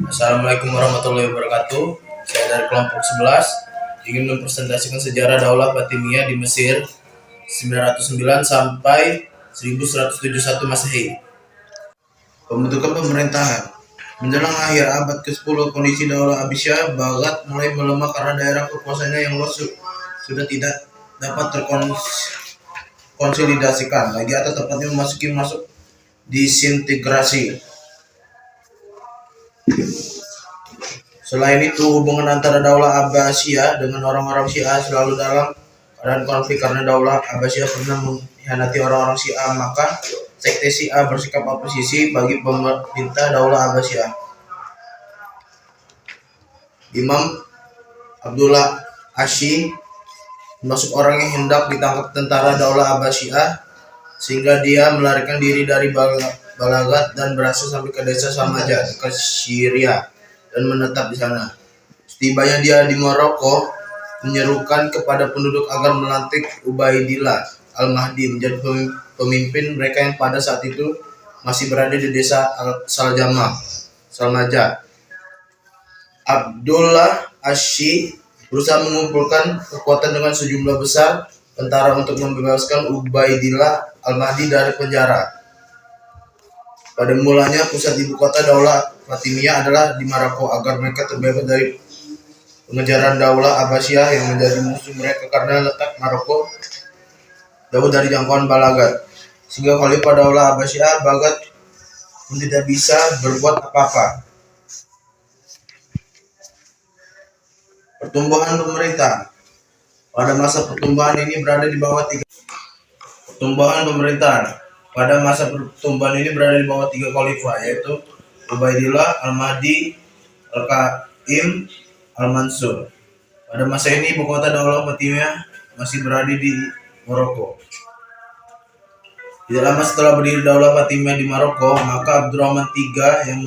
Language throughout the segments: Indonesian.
Assalamualaikum warahmatullahi wabarakatuh. Saya dari kelompok 11 ingin mempresentasikan sejarah Daulah Fatimiyah di Mesir 909 sampai 1171 Masehi. Pembentukan pemerintahan. Menjelang akhir abad ke-10, kondisi Daulah Abbasiyah Baghdad mulai melemah karena daerah kekuasaannya yang luas sudah tidak dapat terkonsolidasikan lagi atau tepatnya masuk disintegrasi. Selain itu, hubungan antara Daulah Abbasiyah dengan orang-orang Syiah selalu dalam keadaan konflik karena Daulah Abbasiyah pernah mengkhianati orang-orang Syiah, maka sekte Syiah bersikap oposisi bagi pemerintah Daulah Abbasiyah. Imam Abdullah Asy termasuk orang yang hendak ditangkap tentara Daulah Abbasiyah sehingga dia melarikan diri dari Baghdad dan berhasil sampai ke desa Salmaja dekat Syria dan menetap di sana. Setibanya dia di Maroko, menyerukan kepada penduduk agar melantik Ubaidillah Al-Mahdi menjadi pemimpin mereka yang pada saat itu masih berada di desa Salmaja. Abdullah Asy berusaha mengumpulkan kekuatan dengan sejumlah besar tentara untuk membebaskan Ubaidillah Al-Mahdi dari penjara. Pada mulanya pusat ibu kota Daulah Fatimiyah adalah di Maroko agar mereka terbebas dari pengejaran Daulah Abbasiyah yang menjadi musuh mereka karena letak Maroko jauh dari jangkauan Baghdad, sehingga Khalifah Daulah Abbasiyah Baghdad pun tidak bisa berbuat apa-apa. Pertumbuhan pemerintah. Pada masa pertumbuhan ini berada di bawah tiga khalifah, yaitu Ubaidillah Al-Mahdi, Al-Qaim, Al-Mansur. Pada masa ini ibu kota Daulah Fatimiyah masih berada di Maroko. Tidak lama setelah berdiri Daulah Fatimiyah di Maroko, maka Abdurrahman III yang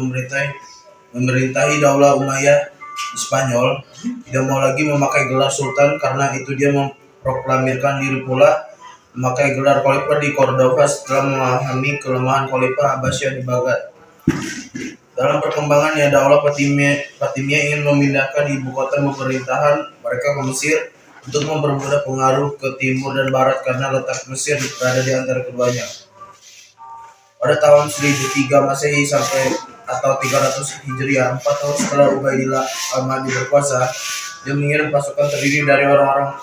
memerintahi Daulah Umayyah di Spanyol tidak mau lagi memakai gelar sultan, karena itu dia memproklamirkan diri pula memakai gelar khalifah di Cordova setelah memahami kelemahan Khalifah Abbasiyah di Baghdad. Dalam perkembangannya, Daulah Fatimiyah ingin memindahkan ibu kota pemerintahan mereka ke Mesir untuk mempermudah pengaruh ke timur dan barat karena letak Mesir berada di antara keduanya. Pada tahun 1003 Masehi sampai atau 300 Hijriah, 4 tahun setelah Ubaidillah Al-Mahdi berkuasa, dia mengirim pasukan terdiri dari orang-orang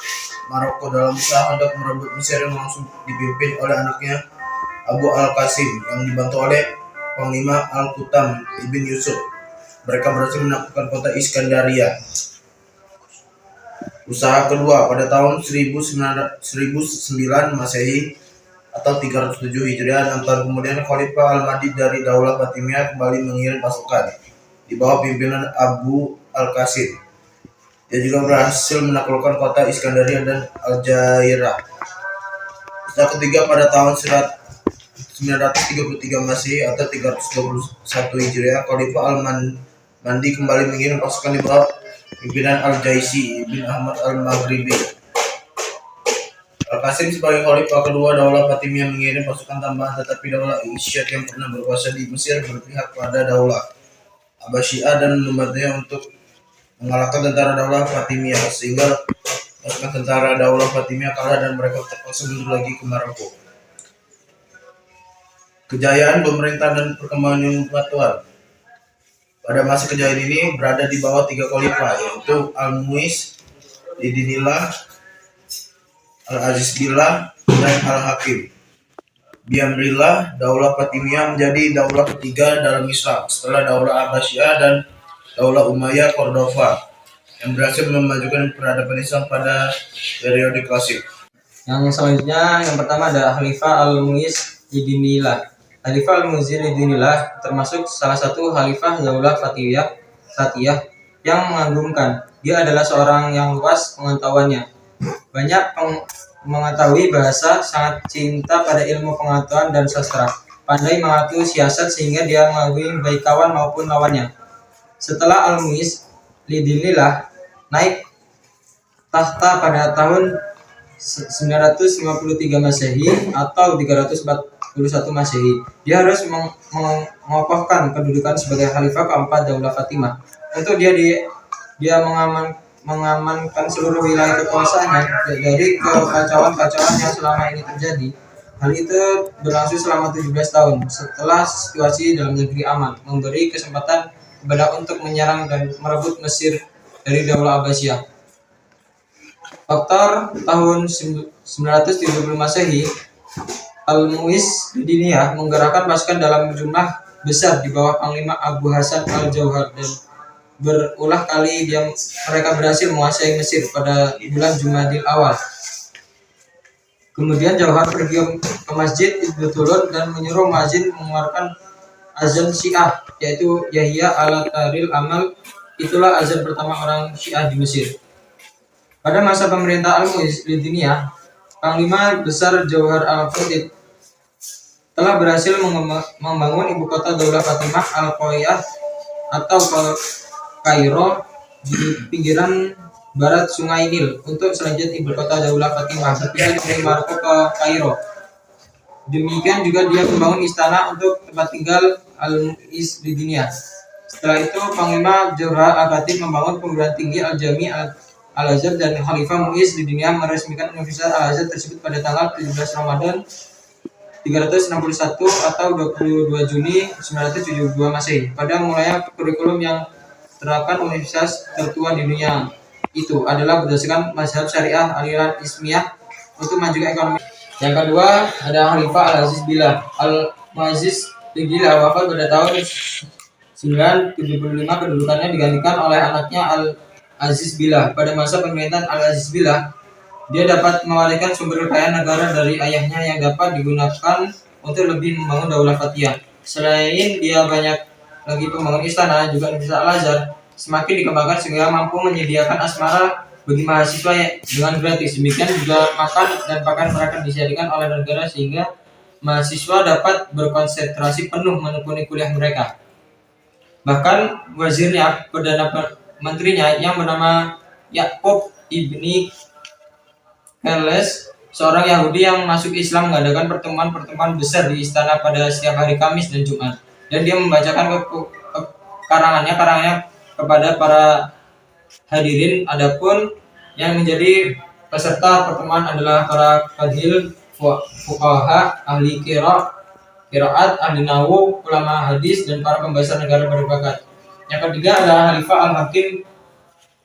Maroko dalam usaha untuk merebut Mesir yang langsung dipimpin oleh anaknya Abu Al-Qasim yang dibantu oleh Panglima Al-Qutam Ibn Yusuf. Mereka berhasil menaklukkan kota Iskandaria. Usaha kedua pada tahun 1009 Masehi atau 307 Hijriah, 6 tahun kemudian Khalifah Al-Mahdi dari Daulah Fatimiyah kembali mengirim pasukan di bawah pimpinan Abu Al-Qasim. Dia juga berhasil menaklukkan kota Iskandaria dan Aljairah. Usaha ketiga pada tahun 933 Masehi atau 321 Hijriah, Khalifah Al-Mahdi kembali mengirim pasukan di bawah pimpinan Al-Jaisi bin Ahmad Al-Maghribi. Al-Qasim sebagai khalifah kedua Daulah Fatimiyah mengirim pasukan tambahan, tetapi Daulah Isyad yang pernah berkuasa di Mesir berpihak pada Daulah Abbasiyah dan membantunya untuk mengalahkan tentara Daulah Fatimiyah, sehingga pasukan tentara Daulah Fatimiyah kalah dan mereka terpaksa mundur lagi ke Maroko. Kejayaan pemerintahan dan perkembangan pengetahuan. Pada masa kejayaan ini berada di bawah 3 khalifah, yaitu Al-Mu'izz, Lidinillah, Al-Aziz Billah, dan Al-Hakim. Biamrillah, Daulah Fatimiyah menjadi daulah ketiga dalam Islam setelah Daulah Abbasiyah dan Daulah Umayyah Cordova yang berhasil memajukan peradaban Islam pada periode klasik. Yang selanjutnya, yang pertama ada Khalifah Al-Mu'izz Lidinillah. Khalifah Al-Mu'izz Lidinillah termasuk salah satu khalifah Daulah Fatimiyah yang mengagumkan. Dia adalah seorang yang luas pengetahuannya, banyak mengetahui bahasa, sangat cinta pada ilmu pengetahuan dan sastra, pandai mengatur siasat sehingga dia mengagumi baik kawan maupun lawannya. Setelah Al-Mu'izz Lidinillah naik tahta pada tahun 953 Masehi atau 304 41 Masehi. Dia harus mengokohkan kedudukan sebagai khalifah keempat Daulah Fatimah. Untuk dia mengamankan seluruh wilayah kekuasaannya dari kekacauan-kacauan yang selama ini terjadi. Hal itu berlangsung selama 17 tahun setelah situasi dalam negeri aman, memberi kesempatan kepada untuk menyerang dan merebut Mesir dari Daulah Abbasiyah. Oktober tahun 970 Masehi, Al-Mu'izz Diniyah menggerakkan pasukan dalam jumlah besar di bawah Panglima Abu Hasan Al-Jauhar, dan berulah kali mereka berhasil menguasai Mesir pada bulan Jumadil Awal. Kemudian Jauhar pergi ke Masjid Ibnu Tulun dan menyuruh muadzin mengeluarkan azan Syiah, yaitu Yahya al-Taril Amal. Itulah azan pertama orang Syiah di Mesir. Pada masa pemerintah Al-Mu'izz Diniyah, Panglima Besar Jauhar al-Khatib telah berhasil membangun ibu kota Daulah Fatimah Al-Qoiyah atau Kairo di pinggiran barat Sungai Nil untuk selanjutnya ibu kota Daulah Fatimah berpindah dari Maroko ke Kairo. Demikian juga dia membangun istana untuk tempat tinggal Al-Mu'izz Diniyah. Setelah itu Panglima Jauhar al-Khatib membangun perguruan tinggi Al-Jami Al-Azhar, dan Khalifah Mu'izz Diniyah meresmikan Universitas Al-Azhar tersebut pada tanggal 17 Ramadan 361 atau 22 Juni 972 Masehi. Pada mulanya kurikulum yang terapkan universitas tertua di dunia itu adalah berdasarkan mazhab syariah aliran Ismiyah untuk memajukan ekonomi. Yang kedua ada Khalifah Al-Aziz Billah. Al-Mu'izz Diniyah wafat pada tahun 975. Kedudukannya digantikan oleh anaknya Al-Aziz Billah. Pada masa pemerintahan Al-Aziz Billah, dia dapat mewariskan sumber kekayaan negara dari ayahnya yang dapat digunakan untuk lebih membangun Daulah Fatimah. Selain dia banyak lagi pembangun istana, juga Universitas Al-Azhar semakin dikembangkan sehingga mampu menyediakan asmara bagi mahasiswa dengan gratis. Demikian juga makan dan pakaian mereka disediakan oleh negara sehingga mahasiswa dapat berkonsentrasi penuh menekuni kuliah mereka. Bahkan wazirnya, perdana menterinya yang bernama Ya'qub ibni Keles, seorang Yahudi yang masuk Islam, mengadakan pertemuan-pertemuan besar di istana pada setiap hari Kamis dan Jumat, dan dia membacakan karangannya kepada para hadirin. Adapun yang menjadi peserta pertemuan adalah para qadil, fuqaha, ahli qiraat, ahli nahwu, ulama hadis, dan para pembesar negara berbakat. Yang ketiga adalah Khalifah Al-Hakim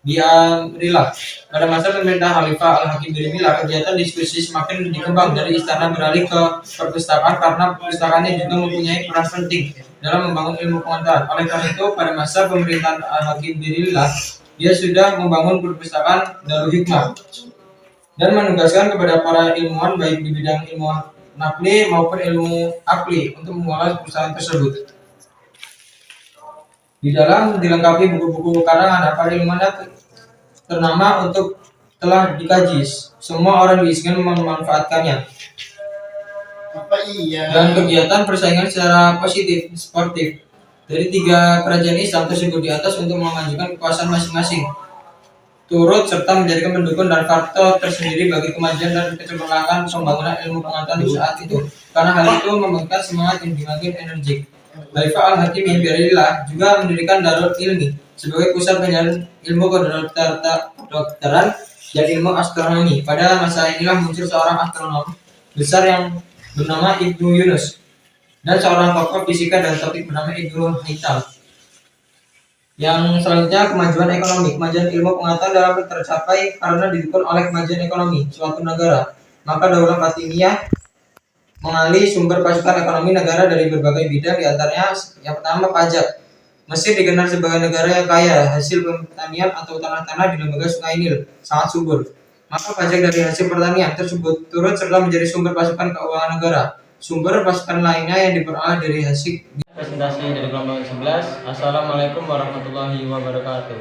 Bi'amrillah. Pada masa pemerintah Khalifah Al-Hakim Bi'amrillah, kegiatan diskusi semakin berkembang dari istana beralih ke perpustakaan karena perpustakaannya juga mempunyai peran penting dalam membangun ilmu pengetahuan. Oleh karena itu, pada masa pemerintahan Al-Hakim Bi'amrillah, dia sudah membangun perpustakaan Darul Hikmah dan menugaskan kepada para ilmuwan baik di bidang ilmu nakli maupun ilmu akli untuk mengelola perpustakaan tersebut. Di dalam dilengkapi buku-buku karangan para ilmuwan ternama untuk telah dikaji. Semua orang diizinkan memanfaatkannya. Dan kegiatan persaingan secara positif, sportif dari tiga kerajaan Islam tersebut di atas untuk memajukan kekuasaan masing-masing, turut serta menjadikan pendukung dan faktor tersendiri bagi kemajuan dan kecerdasan pembangunan ilmu pengetahuan di saat itu. Karena hal itu membangkitkan semangat yang semakin energik. Khalifah Al-Hakim Bi'amrillah juga mendirikan Darul Ilmi sebagai pusat penyaluran ilmu kedokteran dan ilmu astronomi. Pada masa inilah muncul seorang astronom besar yang bernama Ibnu Yunus dan seorang tokoh fisika dan topik bernama Ibnu Haytham. Yang selanjutnya, kemajuan ekonomi. Kemajuan ilmu pengetahuan dapat tercapai karena didukung oleh kemajuan ekonomi suatu negara. Maka Daulah Fatimiyah mengalih sumber pasukan ekonomi negara dari berbagai bidang, diantaranya yang pertama pajak. Mesir dikenal sebagai negara yang kaya hasil pertanian atau tanah-tanah di lembaga Sungai Nil sangat subur. Maka pajak dari hasil pertanian tersebut turut serta menjadi sumber pasukan keuangan negara. Sumber pasukan lainnya yang diperoleh dari hasil presentasi dari kelompok 11. Assalamualaikum warahmatullahi wabarakatuh.